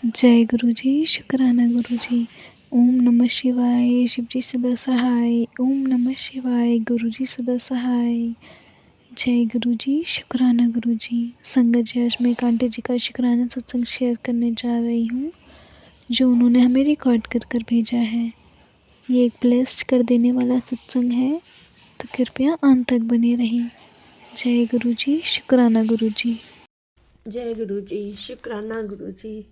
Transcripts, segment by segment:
जय गुरु जी, शुक्राना गुरु जी। ओम नमः शिवाय, शिव जी सदा सहाय। ओम नमः शिवाय, गुरु जी सदा सहाय। जय गुरु जी, शुक्राना गुरु जी। संगत जी, आज मैं कांटे जी का शुक्राना सत्संग शेयर करने जा रही हूँ, जो उन्होंने हमें रिकॉर्ड कर कर भेजा है। ये एक ब्लेस्ड कर देने वाला सत्संग है, तो कृपया अंत तक बने रहें। जय गुरु जी, शुक्राना गुरु जी। जय गुरु जी, शुक्राना गुरु जी।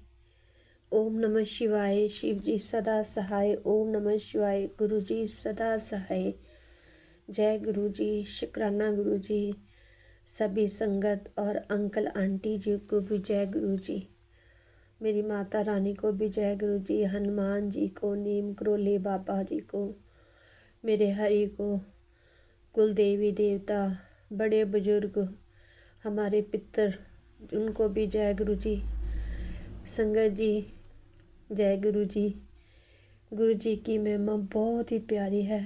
ओम नमः शिवाय, शिव जी सदा सहाय। ओम नमः शिवाय, गुरु जी सदा सहाय। जय गुरु जी, शुक्राना गुरु जी। सभी संगत और अंकल आंटी जी को भी जय गुरु जी। मेरी माता रानी को भी जय गुरु जी। हनुमान जी को, नीम करोली बाबा जी को, मेरे हरि को, कुल देवी देवता, बड़े बुजुर्ग, हमारे पितर, उनको भी जय गुरु जी। संगत जी, जय गुरु जी। गुरु जी की महिमा बहुत ही प्यारी है।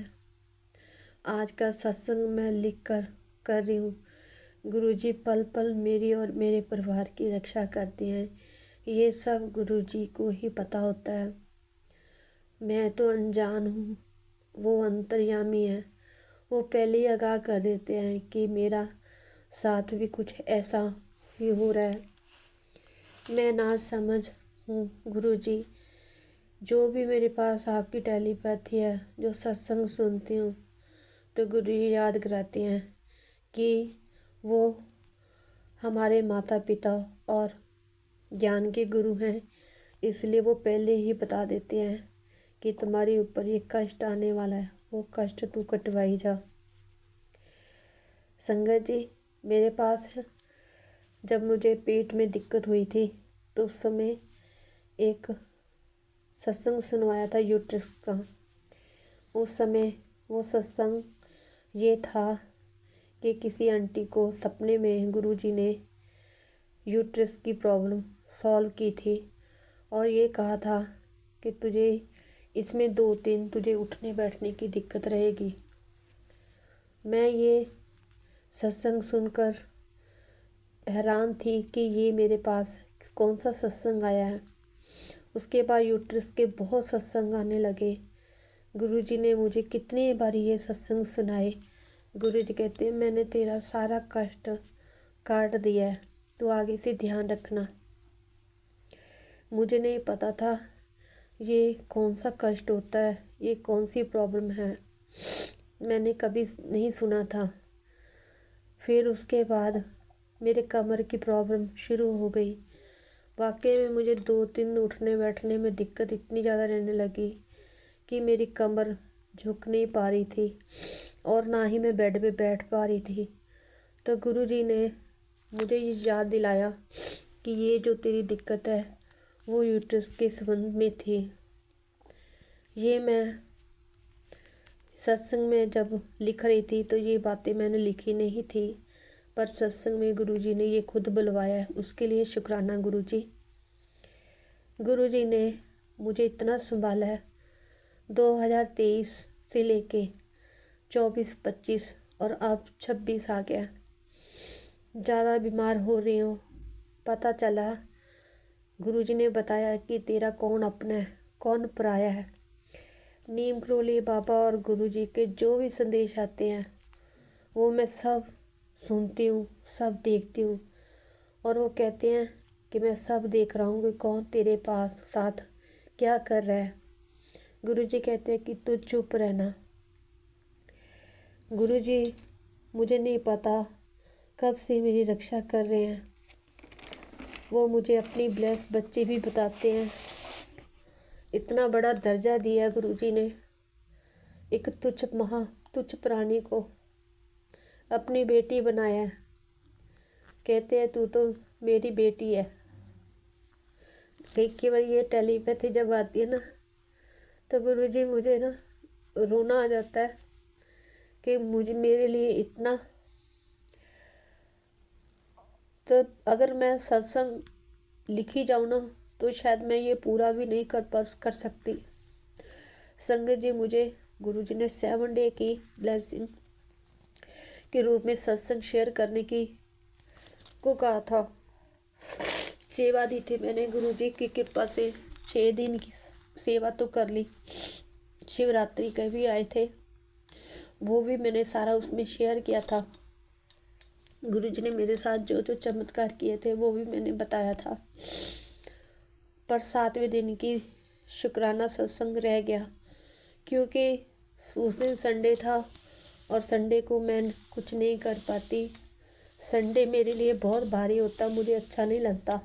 आज का सत्संग मैं लिख कर रही हूँ। गुरु जी पल पल मेरी और मेरे परिवार की रक्षा करते हैं। ये सब गुरु जी को ही पता होता है। मैं तो अनजान हूँ, वो अंतर्यामी है। वो पहले ही आगाह कर देते हैं कि मेरा साथ भी कुछ ऐसा ही हो रहा है। मैं ना समझ हूँ गुरु जी। जो भी मेरे पास आपकी टेलीपैथी है, जो सत्संग सुनती हूँ, तो गुरु जी याद कराते हैं कि वो हमारे माता पिता और ज्ञान के गुरु हैं। इसलिए वो पहले ही बता देते हैं कि तुम्हारे ऊपर ये कष्ट आने वाला है, वो कष्ट तू कटवाई जा। संगत जी, मेरे पास जब मुझे पेट में दिक्कत हुई थी, तो उस समय एक सत्संग सुनवाया था यूट्रस का। उस समय वो सत्संग ये था कि किसी आंटी को सपने में गुरुजी ने यूट्रस की प्रॉब्लम सॉल्व की थी और ये कहा था कि तुझे इसमें 2 दिन तुझे उठने बैठने की दिक्कत रहेगी। मैं ये सत्संग सुनकर हैरान थी कि ये मेरे पास कौन सा सत्संग आया है। उसके बाद यूट्रस के बहुत सत्संग आने लगे। गुरुजी ने मुझे कितनी बार ये सत्संग सुनाए। गुरुजी कहते मैंने तेरा सारा कष्ट काट दिया है, तो आगे से ध्यान रखना। मुझे नहीं पता था ये कौन सा कष्ट होता है, ये कौन सी प्रॉब्लम है, मैंने कभी नहीं सुना था। फिर उसके बाद मेरे कमर की प्रॉब्लम शुरू हो गई। वाकई में मुझे 2 दिन उठने बैठने में दिक्कत इतनी ज़्यादा रहने लगी कि मेरी कमर झुक नहीं पा रही थी और ना ही मैं बेड पे बैठ पा रही थी। तो गुरुजी ने मुझे ये याद दिलाया कि ये जो तेरी दिक्कत है वो यूट्रस के संबंध में थी। ये मैं सत्संग में जब लिख रही थी तो ये बातें मैंने लिखी नहीं थी, पर सत्संग में गुरुजी ने ये खुद बुलवाया है। उसके लिए शुक्राना गुरुजी। गुरुजी ने मुझे इतना संभाला है। 2023 से लेके 24, 25 और अब 26 आ गया। ज़्यादा बीमार हो रही हूँ। पता चला गुरुजी ने बताया कि तेरा कौन अपना है, कौन पराया है। नीम करोली बाबा और गुरुजी के जो भी संदेश आते हैं वो मैं सब सुनती हूँ, सब देखती हूँ। और वो कहते हैं कि मैं सब देख रहा हूँ कि कौन तेरे पास साथ क्या कर रहा है। गुरुजी कहते हैं कि तू चुप रहना। गुरुजी मुझे नहीं पता कब से मेरी रक्षा कर रहे हैं। वो मुझे अपनी ब्लेस बच्चे भी बताते हैं। इतना बड़ा दर्जा दिया गुरुजी ने एक तुच्छ प्राणी को अपनी बेटी बनाया है। कहते हैं तू तो मेरी बेटी है। कई बार ये टेलीपैथी जब आती है ना, तो गुरुजी मुझे ना रोना आ जाता है कि मुझे मेरे लिए इतना। तो अगर मैं सत्संग लिखी जाऊँ ना, तो शायद मैं ये पूरा भी नहीं कर सकती। संगत जी, मुझे गुरुजी ने 7 डे की ब्लेसिंग के रूप में सत्संग शेयर करने की को कहा था। सेवा दी थी मैंने गुरुजी की कृपा से। 6 दिन की सेवा तो कर ली। शिवरात्रि के भी आए थे, वो भी मैंने सारा उसमें शेयर किया था। गुरुजी ने मेरे साथ जो जो चमत्कार किए थे वो भी मैंने बताया था। पर 7वें दिन की शुक्राना सत्संग रह गया, क्योंकि उस दिन संडे था और संडे को मैं कुछ नहीं कर पाती। संडे मेरे लिए बहुत भारी होता, मुझे अच्छा नहीं लगता।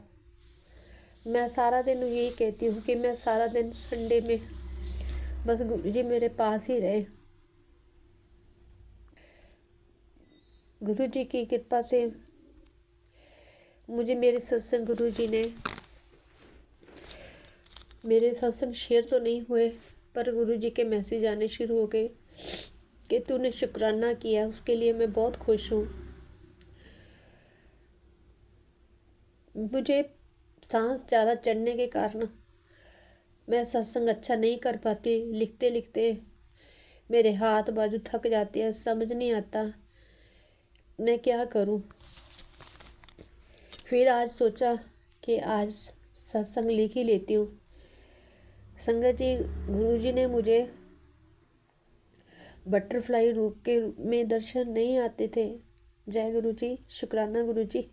मैं सारा दिन यही कहती हूँ कि मैं सारा दिन संडे में बस गुरुजी मेरे पास ही रहे। गुरुजी की कृपा से मुझे मेरे सत्संग गुरुजी ने, मेरे सत्संग शेयर तो नहीं हुए, पर गुरुजी के मैसेज आने शुरू हो गए कि तूने शुक्राना किया, उसके लिए मैं बहुत खुश हूँ। मुझे सांस ज़्यादा चढ़ने के कारण मैं सत्संग अच्छा नहीं कर पाती। लिखते लिखते मेरे हाथ बाजू थक जाते हैं, समझ नहीं आता मैं क्या करूं। फिर आज सोचा कि आज सत्संग लिख ही लेती हूँ। संगत जी, गुरुजी ने मुझे बटरफ्लाई रूप के में दर्शन नहीं आते थे। जय गुरु जी, शुक्राना गुरु जी।